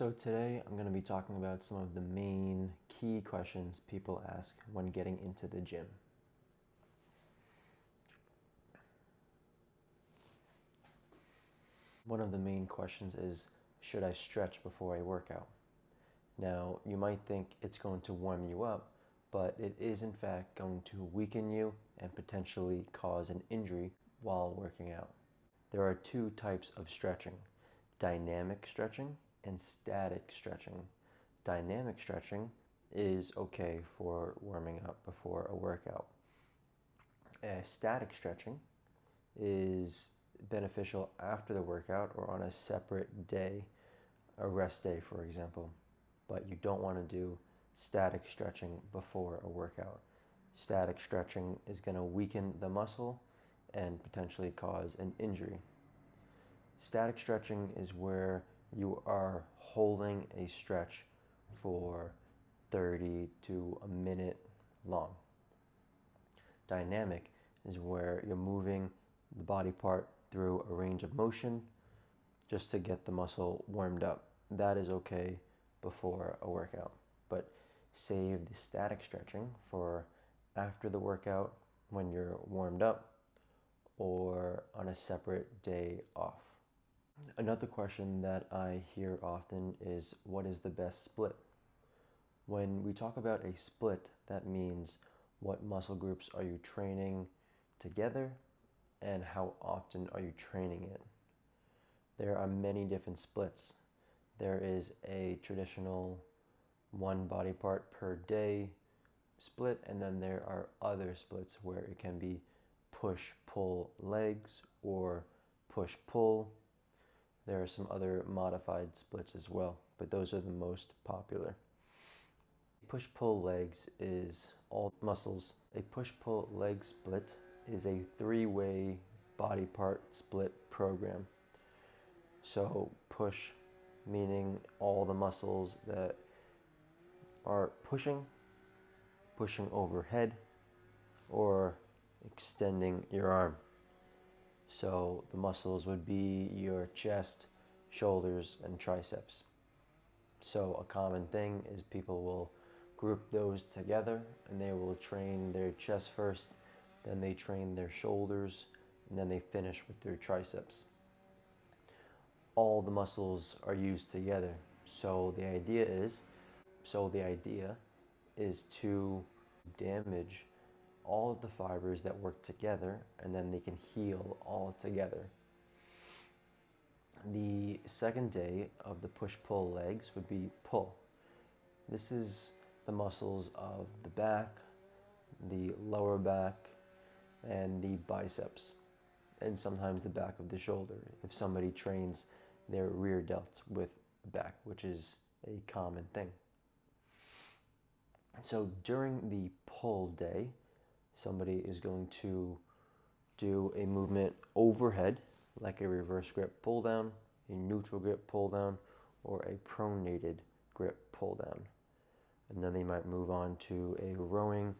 So today I'm going to be talking about some of the main key questions people ask when getting into the gym. One of the main questions is, should I stretch before I work out? Now, you might think it's going to warm you up, but it is in fact going to weaken you and potentially cause an injury while working out. There are two types of stretching: dynamic stretching and static stretching. Dynamic stretching is okay for warming up before a workout. Static stretching is beneficial after the workout or on a separate day, a rest day, for example. But you don't want to do static stretching before a workout. Static stretching is going to weaken the muscle and potentially cause an injury. Static stretching is where you are holding a stretch for 30 to a minute long. Dynamic is where you're moving the body part through a range of motion just to get the muscle warmed up. That is okay before a workout, but save the static stretching for after the workout when you're warmed up or on a separate day off. Another question that I hear often is, what is the best split? When we talk about a split, that means what muscle groups are you training together and how often are you training it. There are many different splits. There is a traditional one body part per day split, and then there are other splits where it can be push-pull legs or push-pull. There are some other modified splits as well, but those are the most popular. Push-pull legs is all muscles. A push-pull leg split is a three-way body part split program. So push meaning all the muscles that are pushing overhead, or extending your arm. So the muscles would be your chest, shoulders, and triceps. So a common thing is people will group those together and they will train their chest first, then they train their shoulders, and then they finish with their triceps. All the muscles are used together. So the idea is to damage all of the fibers that work together, and then they can heal all together. The second day of the push-pull legs would be pull. This is the muscles of the back, the lower back, and the biceps, and sometimes the back of the shoulder if somebody trains their rear delts with back, which is a common thing. So during the pull day, somebody is going to do a movement overhead, like a reverse grip pull down, a neutral grip pull down, or a pronated grip pull down. And then they might move on to a rowing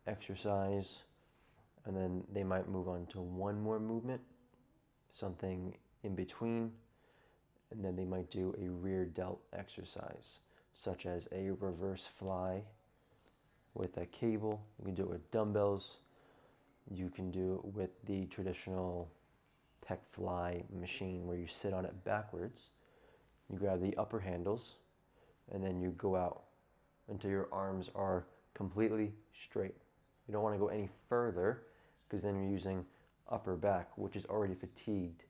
exercise, and then they might move on to one more movement, something in between, and then they might do a rear delt exercise, such as a reverse fly with a cable. You can do it with dumbbells. You can do it with the traditional pec fly machine where you sit on it backwards. You grab the upper handles and then you go out until your arms are completely straight. You don't want to go any further because then you're using upper back, which is already fatigued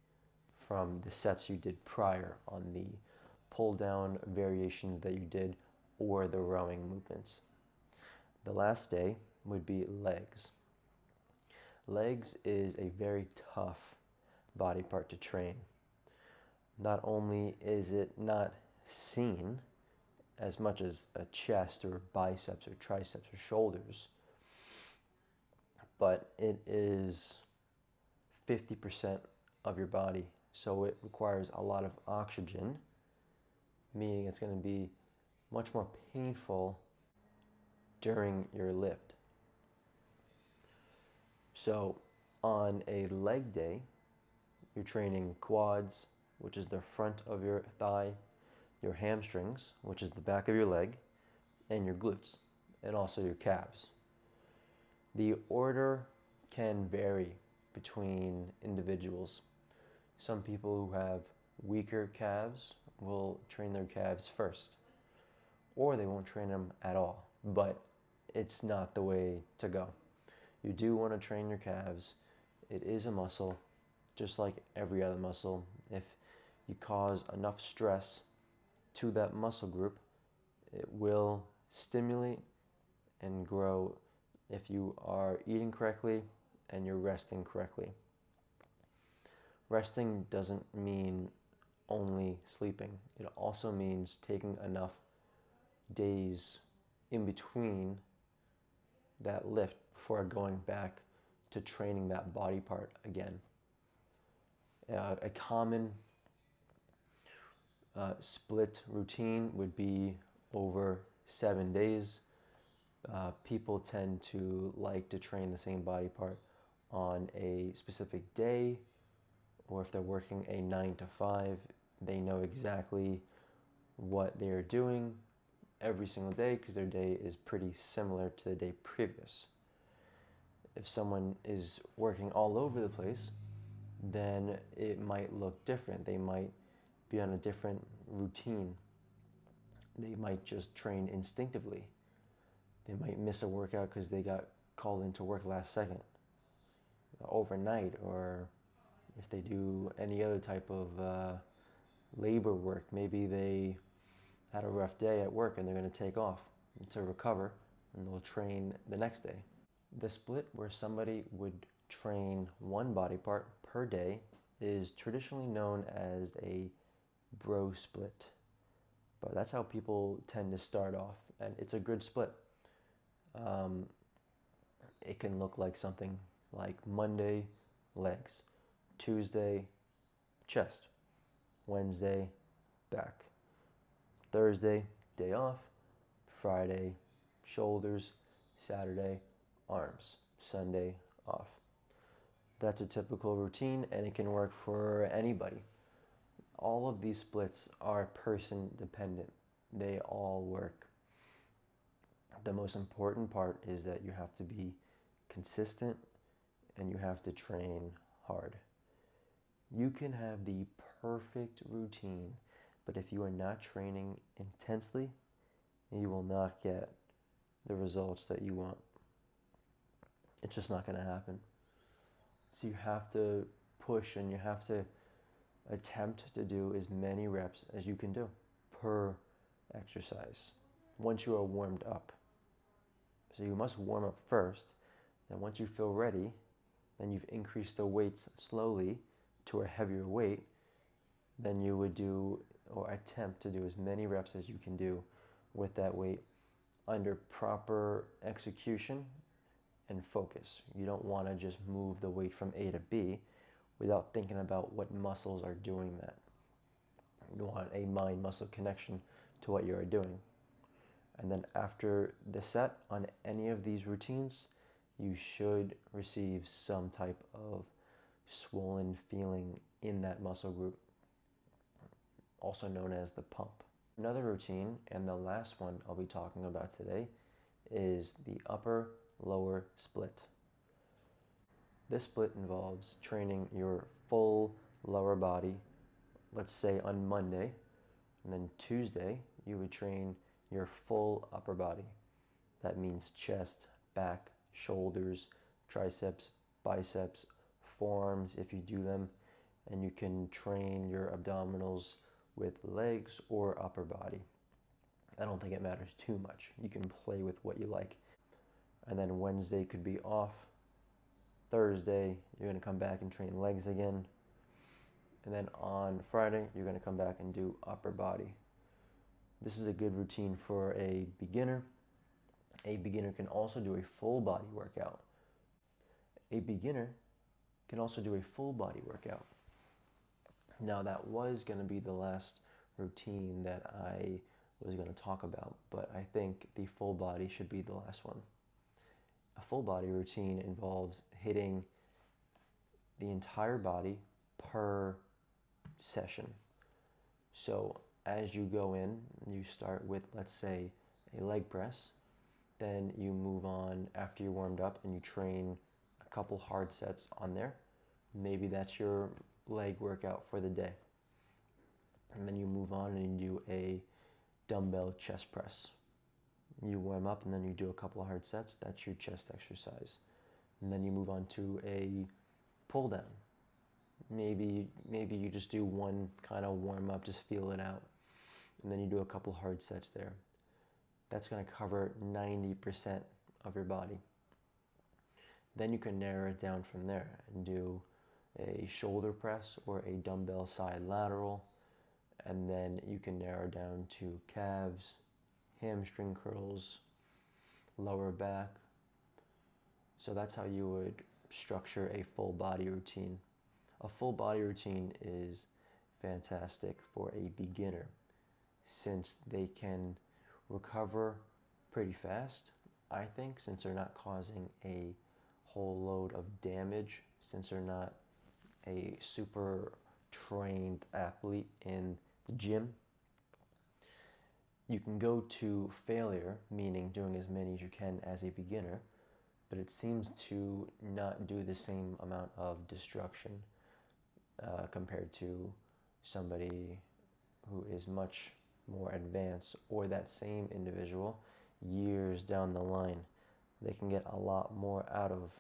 from the sets you did prior on the pull down variations that you did or the rowing movements. The last day would be legs. Legs is a very tough body part to train. Not only is it not seen as much as a chest or biceps or triceps or shoulders, but it is 50% of your body. So it requires a lot of oxygen, meaning it's going to be much more painful during your lift. So on a leg day, you're training quads, which is the front of your thigh, your hamstrings, which is the back of your leg, and your glutes, and also your calves. The order can vary between individuals. Some people who have weaker calves will train their calves first, or they won't train them at all, but it's not the way to go. You do want to train your calves. It is a muscle, just like every other muscle. If you cause enough stress to that muscle group, it will stimulate and grow if you are eating correctly and you're resting correctly. Resting doesn't mean only sleeping. It also means taking enough days in between that lift before going back to training that body part again. A common split routine would be over 7 days. People tend to like to train the same body part on a specific day, or if they're working a 9 to 5, they know exactly what they are doing every single day because their day is pretty similar to the day previous. If someone is working all over the place, then it might look different. They might be on a different routine. They might just train instinctively. They might miss a workout because they got called into work last second, overnight, or if they do any other type of labor work, maybe they had a rough day at work and they're going to take off to recover, and they'll train the next day. The split where somebody would train one body part per day is traditionally known as a bro split. But that's how people tend to start off, and it's a good split. It can look like something like Monday, legs, Tuesday, chest, Wednesday, back, Thursday, day off, Friday, shoulders, Saturday, arms, Sunday, off. That's a typical routine, and it can work for anybody. All of these splits are person dependent. They all work. The most important part is that you have to be consistent and you have to train hard. You can have the perfect routine, but if you are not training intensely, you will not get the results that you want. It's just not going to happen. So you have to push and you have to attempt to do as many reps as you can do per exercise once you are warmed up. So you must warm up first, then once you feel ready, then you've increased the weights slowly to a heavier weight, then you would do or attempt to do as many reps as you can do with that weight under proper execution and focus. You don't want to just move the weight from A to B without thinking about what muscles are doing that. You want a mind-muscle connection to what you are doing. And then after the set on any of these routines, you should receive some type of swollen feeling in that muscle group, also known as the pump. Another routine, and the last one I'll be talking about today, is the upper-lower split. This split involves training your full lower body, let's say on Monday, and then Tuesday you would train your full upper body. That means chest, back, shoulders, triceps, biceps, forearms if you do them, and you can train your abdominals with legs or upper body. I don't think it matters too much. You can play with what you like. And then Wednesday could be off. Thursday, you're going to come back and train legs again. And then on Friday, you're going to come back and do upper body. This is a good routine for a beginner. A beginner can also do a full body workout. A beginner can also do a full body workout. Now that was going to be the last routine that I was going to talk about, but I think the full body should be the last one. A full body routine involves hitting the entire body per session. So as you go in, you start with, let's say, a leg press. Then you move on after you're warmed up and you train a couple hard sets on there. Maybe that's your leg workout for the day. And then you move on and you do a dumbbell chest press. You warm up and then you do a couple of hard sets. That's your chest exercise. And then you move on to a pull down. Maybe you just do one kind of warm up, just feel it out. And then you do a couple hard sets there. That's going to cover 90% of your body. Then you can narrow it down from there and do a shoulder press or a dumbbell side lateral. And then you can narrow down to calves, hamstring curls, lower back. So that's how you would structure a full body routine. A full body routine is fantastic for a beginner since they can recover pretty fast, I think, since they're not causing a whole load of damage, since they're not a super trained athlete in the gym. You can go to failure, meaning doing as many as you can as a beginner, but it seems to not do the same amount of destruction compared to somebody who is much more advanced, or that same individual years down the line. They can get a lot more out of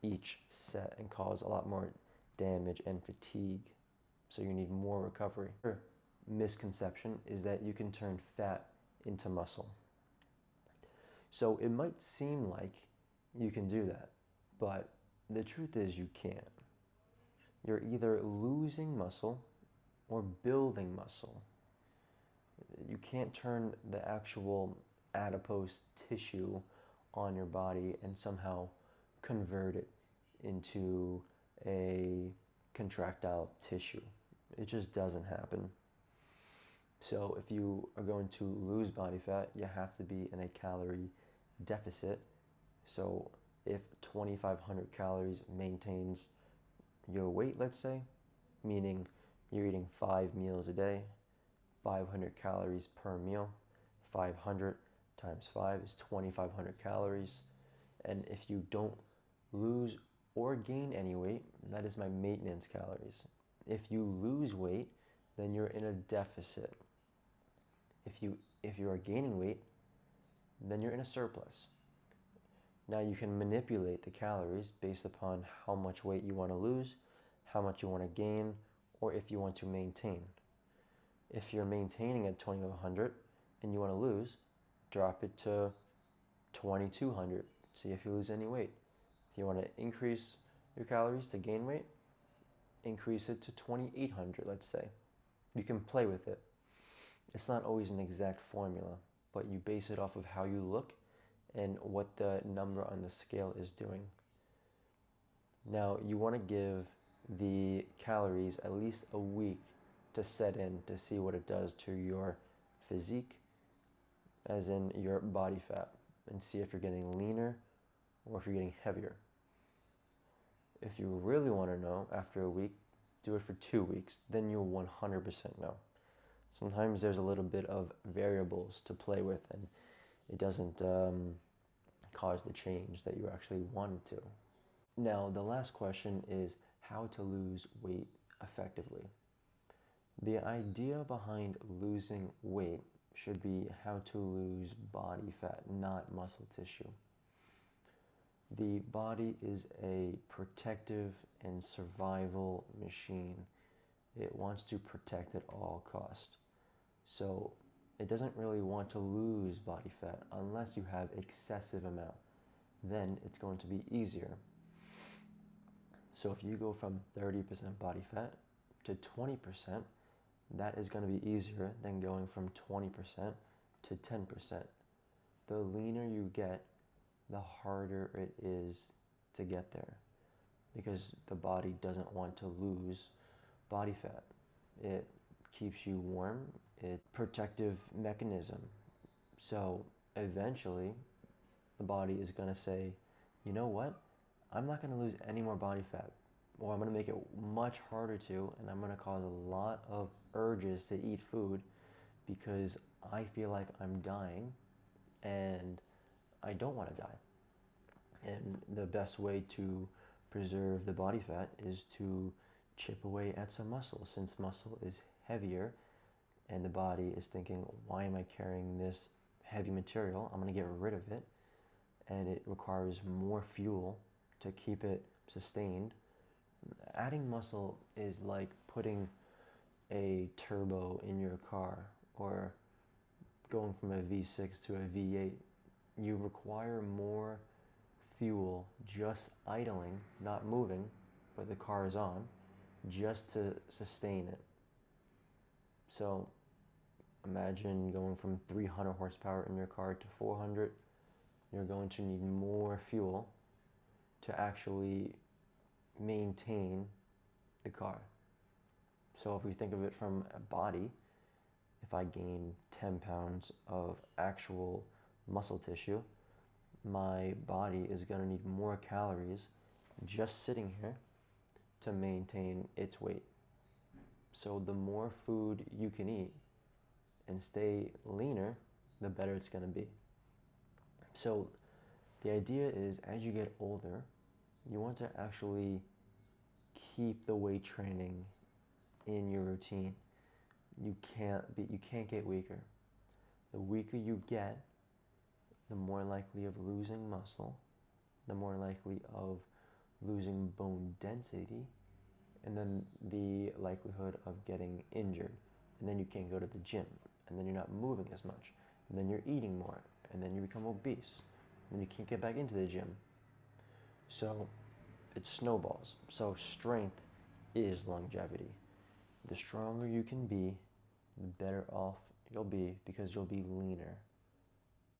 each set and cause a lot more damage and fatigue. So you need more recovery. Misconception is that you can turn fat into muscle. So it might seem like you can do that, but the truth is you can't. You're either losing muscle or building muscle. You can't turn the actual adipose tissue on your body and somehow convert it into a contractile tissue. It just doesn't happen. So if you are going to lose body fat, you have to be in a calorie deficit. So if 2,500 calories maintains your weight, let's say, meaning you're eating 5 meals a day, 500 calories per meal, 500 times 5 is 2,500 calories. And if you don't lose or gain any weight, that is my maintenance calories. If you lose weight, then you're in a deficit. If you are gaining weight, then you're in a surplus. Now you can manipulate the calories based upon how much weight you want to lose, how much you want to gain, or if you want to maintain. If you're maintaining at 2,500 and you want to lose, drop it to 2,200. See if you lose any weight. If you want to increase your calories to gain weight, increase it to 2,800, let's say. You can play with it. It's not always an exact formula, but you base it off of how you look and what the number on the scale is doing. Now, you want to give the calories at least a week to set in to see what it does to your physique, as in your body fat, and see if you're getting leaner or if you're getting heavier. If you really want to know after a week, do it for 2 weeks, then you'll 100% know. Sometimes there's a little bit of variables to play with and it doesn't cause the change that you actually wanted to. Now, the last question is how to lose weight effectively. The idea behind losing weight should be how to lose body fat, not muscle tissue. The body is a protective and survival machine. It wants to protect at all costs. So it doesn't really want to lose body fat unless you have excessive amount. Then it's going to be easier. So if you go from 30% body fat to 20%, that is going to be easier than going from 20% to 10%. The leaner you get, the harder it is to get there because the body doesn't want to lose body fat. It keeps you warm. It's a protective mechanism. So eventually the body is going to say, you know what? I'm not going to lose any more body fat, or I'm going to make it much harder to, and I'm going to cause a lot of urges to eat food because I feel like I'm dying and I don't want to die. And the best way to preserve the body fat is to chip away at some muscle, since muscle is heavier and the body is thinking, why am I carrying this heavy material? I'm going to get rid of it. And it requires more fuel to keep it sustained. Adding muscle is like putting a turbo in your car, or going from a V6 to a V8. You require more fuel just idling, not moving, but the car is on, just to sustain it. So imagine going from 300 horsepower in your car to 400. You're going to need more fuel to actually maintain the car. So if we think of it from a body, if I gain 10 pounds of actual muscle tissue, my body is going to need more calories just sitting here to maintain its weight. So the more food you can eat and stay leaner, the better it's going to be. So the idea is, as you get older, you want to actually keep the weight training in your routine. You can't get weaker. The weaker you get, the more likely of losing muscle, the more likely of losing bone density, and then the likelihood of getting injured. And then you can't go to the gym, and then you're not moving as much, and then you're eating more, and then you become obese, and then you can't get back into the gym. So it snowballs. So strength is longevity. The stronger you can be, the better off you'll be, because you'll be leaner.